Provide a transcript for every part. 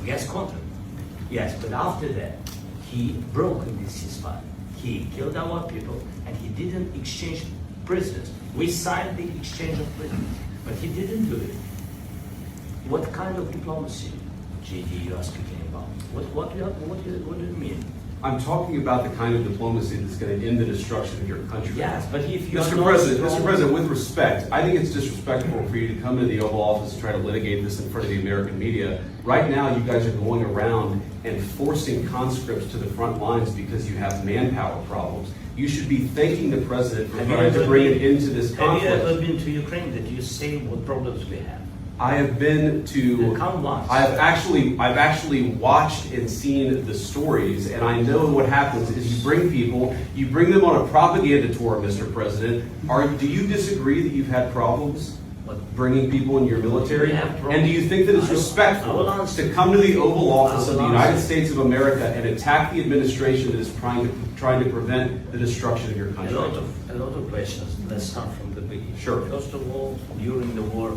gas contract. Yes, but after that, he broke this ceasefire. He killed our people, and he didn't exchange prisoners. We signed the exchange of prisoners, but he didn't do it. What kind of diplomacy, JD, you are speaking about? What do you mean? I'm talking about the kind of diplomacy that's going to end the destruction of your country. Yes, but if you Mr. President, with respect, I think it's disrespectful for you to come into the Oval Office and try to litigate this in front of the American media. Right now, you guys are going around and forcing conscripts to the front lines because you have manpower problems. You should be thanking the President for trying to bring it into this conflict. Have you ever been to Ukraine? Did you say what problems we have? I have been to. I've actually watched and seen the stories, and I know what happens is you bring them on a propaganda tour, Mr. President. Do you disagree that you've had problems bringing people in your military? And do you think that it's respectful to come to the Oval Office of the United States of America and attack the administration that is trying to prevent the destruction of your country? A lot of questions. Let's start from the beginning. Sure. First of all, during the war,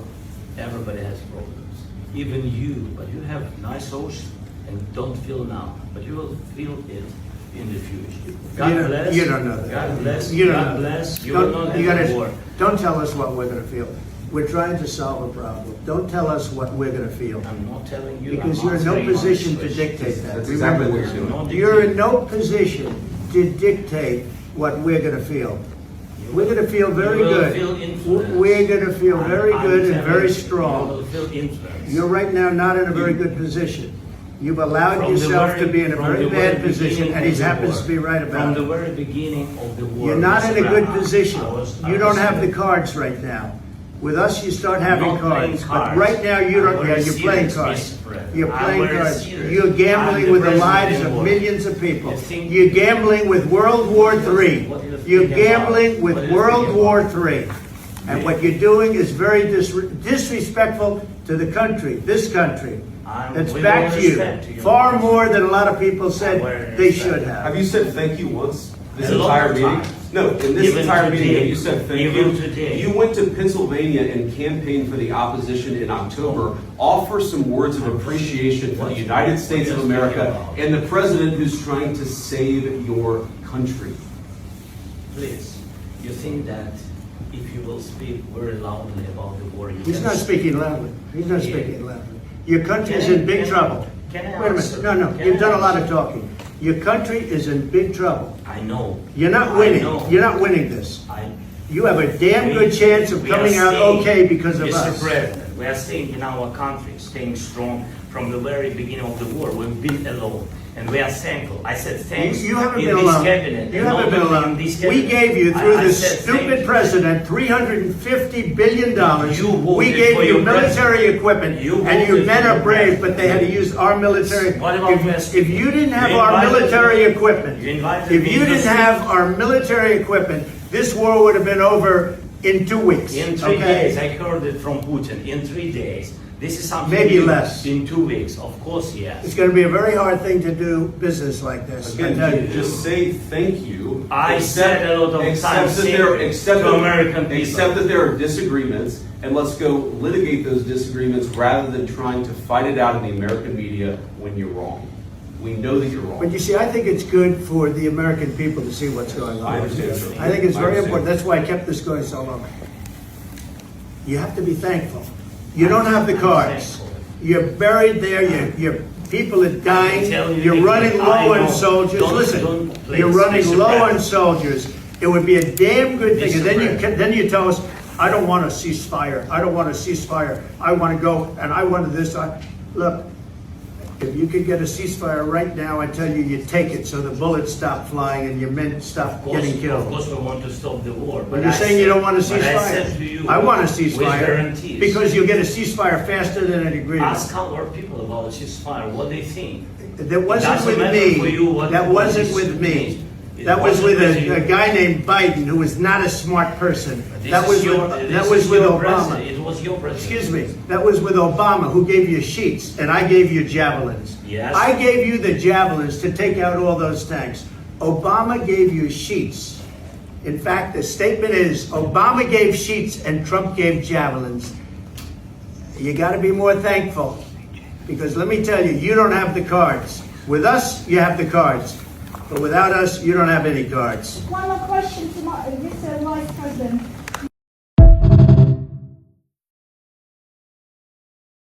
everybody has problems. Even you, but you have nice ocean and don't feel now, but you will feel it in the future. God bless. You don't know that. God bless. You don't God know. bless. You will not have a war. Don't tell us what we're going to feel. We're trying to solve a problem. Don't tell us what we're going to feel. I'm not telling you. Because you're in no position to dictate that. That's exactly what you're doing. You're in no position to dictate what we're going to feel. We're going to feel very good. We're going to feel very good and very strong. You're right now not in a very good position. You've allowed yourself to be in a very bad position, and he happens to be right about it. From the very beginning of the war. You're not in a good position. You don't have the cards right now. With us, you start having cards. But right now, you don't. Yeah, you're playing cards. You're playing cards. You're gambling with the lives of millions of people. You're gambling with World War III. You're gambling with World War III. And what you're doing is very disrespectful to the country, this country. It's back to you. Far more than a lot of people said they should have. Have you said thank you once this entire meeting? No, in this entire meeting, you said thank you. You went to Pennsylvania and campaigned for the opposition in October. Offer some words of appreciation for the United States of America and the president who's trying to save your country. Please, you think that if you will speak very loudly about the war, he's not speaking loudly. He's not speaking loudly. Your country is in big trouble. Wait a minute. No. You've done a lot of talking. Your country is in big trouble. I know. You're not winning. You're not winning this. You have a damn good chance of coming out okay because of us. Mr. President, we are staying in our country, staying strong from the very beginning of the war. We've been alone. And we are thankful. I said thanks. You haven't been alone. You haven't been alone. We gave you, through this stupid president, $350 billion. We gave you military equipment, and your men are brave, but they had to use our military. If you didn't have our military equipment, this war would have been over in 2 weeks. In 3 days. I heard it from Putin. In 3 days. This is something maybe less. In 2 weeks, of course, yes. It's going to be a very hard thing to do business like this. Again, just say thank you. I said a lot of times to American people. Accept that there are disagreements, and let's go litigate those disagreements rather than trying to fight it out in the American media when you're wrong. We know that you're wrong. But you see, I think it's good for the American people to see what's going on. I understand. I think it's very important. That's why I kept this going so long. You have to be thankful. You don't have the cards. You're buried there. Your people are dying. You're running low on soldiers. Listen, you're running low on soldiers. It would be a damn good thing. And then you tell us, I don't want a ceasefire. I don't want a ceasefire. I want to go and I want this. Look, if you could get a ceasefire right now, I tell you, you take it so the bullets stop flying and your men stop getting killed. Of course, we want to stop the war. But you're saying you don't want a ceasefire. I want a ceasefire because you'll get a ceasefire faster than an agreement. Ask our people about a ceasefire, what they think. That wasn't with me. That wasn't with me. That was with a guy named Biden, who was not a smart person. That was with Obama. It was your president. Excuse me. That was with Obama, who gave you sheets, and I gave you javelins. Yes. I gave you the javelins to take out all those tanks. Obama gave you sheets. In fact, the statement is, Obama gave sheets and Trump gave javelins. You got to be more thankful. Because let me tell you, you don't have the cards. With us, you have the cards. But without us, you don't have any cards. One more question to Mr. Vice President.